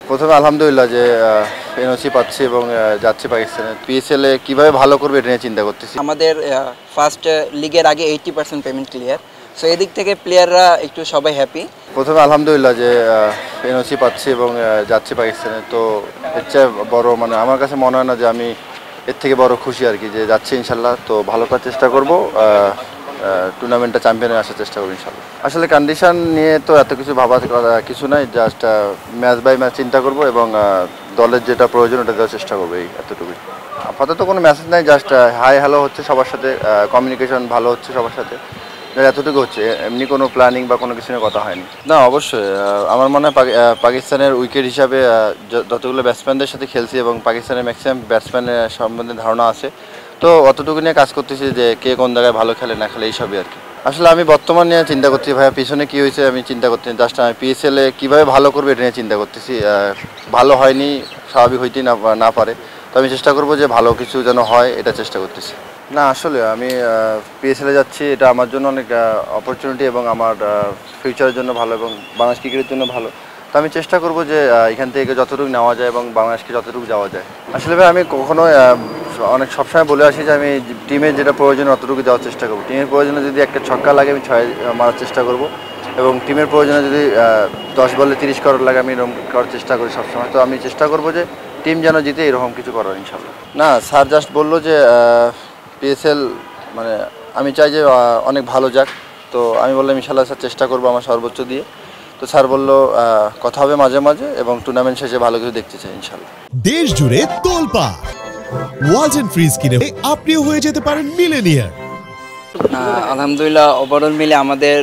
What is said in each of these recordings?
প্রথমে আলহামদুলিল্লাহ যে এনওসি পাচ্ছি এবং যাচ্ছি পাকিস্তানে। পিএসএল-এ কীভাবে ভালো করবে এটা নিয়ে চিন্তা করতেছি। আমাদের ফার্স্ট লিগের আগে 80% পেমেন্ট ক্লিয়ার। সো এদিক থেকে প্লেয়াররা একটু সবাই হ্যাপি। প্রথমে আলহামদুলিল্লাহ যে এনওসি পাচ্ছি এবং যাচ্ছি পাকিস্তানে। তো এর চেয়ে বড় আমার কাছে মনে হয় না যে আমি এর থেকে বড় খুশি আর কি, যে যাচ্ছি ইনশাল্লাহ। তো ভালো করার চেষ্টা করব, টুর্নামেন্টটা চ্যাম্পিয়নে আসার চেষ্টা করব ইনশাল্লাহ। আসলে কন্ডিশন নিয়ে তো এত কিছু ভাবার কিছু নাই, জাস্ট ম্যাচ বাই ম্যাচ চিন্তা করব এবং দলের যেটা প্রয়োজন ওটা দেওয়ার চেষ্টা করবো, এই এতটুকুই। আপাতত কোনো মেসেজ নাই, জাস্ট হাই হ্যালো হচ্ছে সবার সাথে, কমিউনিকেশন ভালো হচ্ছে সবার সাথে, এতটুকু হচ্ছে। এমনি কোনো প্ল্যানিং বা কোনো কিছু নিয়ে কথা হয়নি। না, অবশ্যই আমার মনে হয় পাকিস্তানের উইকেট হিসাবে যতগুলো ব্যাটসম্যানদের সাথে খেলছি এবং পাকিস্তানের ম্যাক্সিমাম ব্যাটসম্যানের সম্বন্ধে ধারণা আছে, তো অতটুকু নিয়ে কাজ করতেছি যে কে কোন জায়গায় ভালো খেলে না খেলে এইসবই আর কি। আসলে আমি বর্তমান নিয়ে চিন্তা করতেছি ভাইয়া, পিছনে কী হয়েছে আমি চিন্তা করতেছি, জাস্ট আমি পিএসএল-এ কীভাবে ভালো করবে এটা নিয়ে চিন্তা করতেছি। ভালো হয়নি, স্বাভাবিক হইতেই না পারে, তো আমি চেষ্টা করবো যে ভালো কিছু যেন হয়, এটা চেষ্টা করতেছি। না, আসলে আমি পিএসএল-এ যাচ্ছি, এটা আমার জন্য অনেক অপরচুনিটি এবং আমার ফিউচারের জন্য ভালো এবং বাংলাদেশ ক্রিকেটের জন্য ভালো। তো আমি চেষ্টা করব যে এখান থেকে যতটুকু নেওয়া যায় এবং বাংলাদেশকে যতটুকু যাওয়া যায়। আসলে ভাই আমি কখনোই অনেক সবসময় বলে আসি যে আমি টিমের যেটা প্রয়োজন অতটুকু যাওয়ার চেষ্টা করব। টিমের প্রয়োজনে যদি একটা ছক্কা লাগে আমি 6 মারার চেষ্টা করব এবং টিমের প্রয়োজনে যদি 10 বলে 30 করার লাগে আমি এরকম করার চেষ্টা করি সবসময়। তো আমি চেষ্টা করব যে টিম যেন জিতে, এরকম কিছু করার ইনশাল্লাহ। না, স্যার জাস্ট বললো যে পিএসএল আমি চাই যে অনেক ভালো যাক। তো আমি বললাম ইনশাল্লাহ স্যার চেষ্টা করবো আমার সর্বোচ্চ দিয়ে। তো স্যার বললো কথা হবে মাঝে মাঝে এবং টুর্নামেন্ট শেষে ভালো কিছু দেখতে চাই ইনশাল্লাহ। দেশ জুড়ে তোলপাড় ওয়ালটন ফ্রিজ কিনে আপনিও হয়ে যেতে পারেন মিলেনিয়ার। আলহামদুলিল্লাহ, ওভারঅল মিলে আমাদের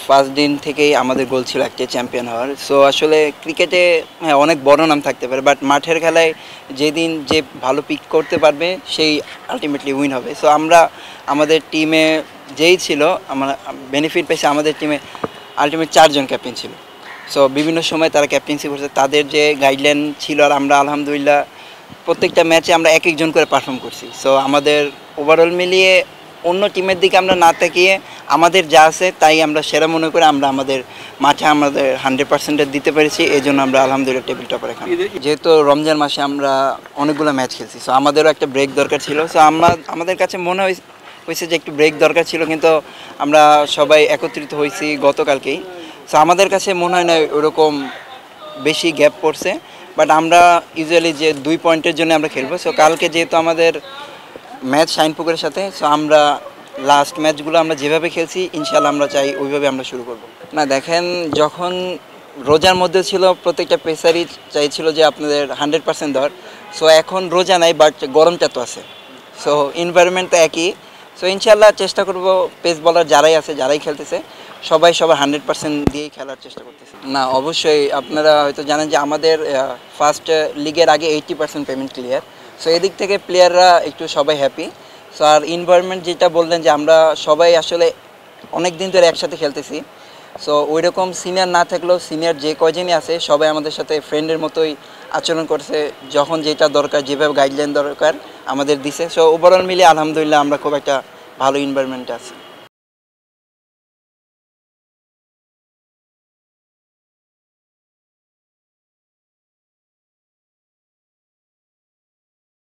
ফার্স্ট দিন থেকেই আমাদের গোল ছিল একটা চ্যাম্পিয়ন হওয়ার। সো আসলে ক্রিকেটে অনেক বড় নাম থাকতে পারে, বাট মাঠের খেলায় যেদিন যে ভালো পিক করতে পারবে সেই আলটিমেটলি উইন হবে। সো আমরা আমাদের টিমে যেই ছিল, আমরা বেনিফিট পেয়েছি, আমাদের টিমে আলটিমেট 4 জন ক্যাপ্টেন ছিল। সো বিভিন্ন সময় তারা ক্যাপ্টেন্সি করছে, তাদের যে গাইডলাইন ছিল, আর আমরা আলহামদুলিল্লাহ প্রত্যেকটা ম্যাচে আমরা এক একজন করে পারফর্ম করছি। সো আমাদের ওভারঅল মিলিয়ে অন্য টিমের দিকে আমরা না তাকিয়ে আমাদের যা আছে তাই আমরা সেরা মনে করে আমরা আমাদের মাঠে আমাদের 100% দিতে পেরেছি। এই জন্য আমরা আলহামদুলিল্লাহ টেবিল টপার। এখন যেহেতু রমজান মাসে আমরা অনেকগুলো ম্যাচ খেলছি, সো আমাদেরও একটা ব্রেক দরকার ছিল। সো আমাদের কাছে মনে হয়েছে যে একটু ব্রেক দরকার ছিল, কিন্তু আমরা সবাই একত্রিত হয়েছি গতকালকেই। সো আমাদের কাছে মনে হয় না ওরকম বেশি গ্যাপ পড়ছে, বাট আমরা ইউজুয়ালি যে 2 পয়েন্টের জন্য আমরা খেলবো। সো কালকে যেহেতু আমাদের ম্যাচ শাইনপুকুরের সাথে, সো আমরা লাস্ট ম্যাচগুলো আমরা যেভাবে খেলছি ইনশাল্লাহ আমরা চাই ওইভাবে আমরা শুরু করব। না দেখেন, যখন রোজার মধ্যে ছিল প্রত্যেকটা পেসারই চাইছিল যে আপনাদের 100% দেওয়ার। সো এখন রোজা নাই, বাট গরমটা তো আছে, সো এনভায়রনমেন্ট তো একই। সো ইনশাল্লাহ চেষ্টা করব পেস বলার যারাই আছে, যারাই খেলতেছে সবাই 100% দিয়েই খেলার চেষ্টা করতেছে। না, অবশ্যই আপনারা হয়তো জানেন যে আমাদের ফার্স্ট লিগের আগে 80% পেমেন্ট ক্লিয়ার। সো এদিক থেকে প্লেয়াররা একটু সবাই হ্যাপি। সো আর এনভায়রনমেন্ট যেটা বললেন যে আমরা সবাই আসলে অনেক দিন ধরে একসাথে খেলতেছি। সো ওই রকম সিনিয়র না থাকলেও সিনিয়র যে কয়জনই আছে সবাই আমাদের সাথে ফ্রেন্ডের মতোই আচরণ করছে, যখন যেটা দরকার যেভাবে গাইডলাইন দরকার আমাদের দিছে। সো ওভারঅল মিলে আলহামদুলিল্লাহ আমরা খুব একটা ভালো এনভায়রনমেন্টে আছি।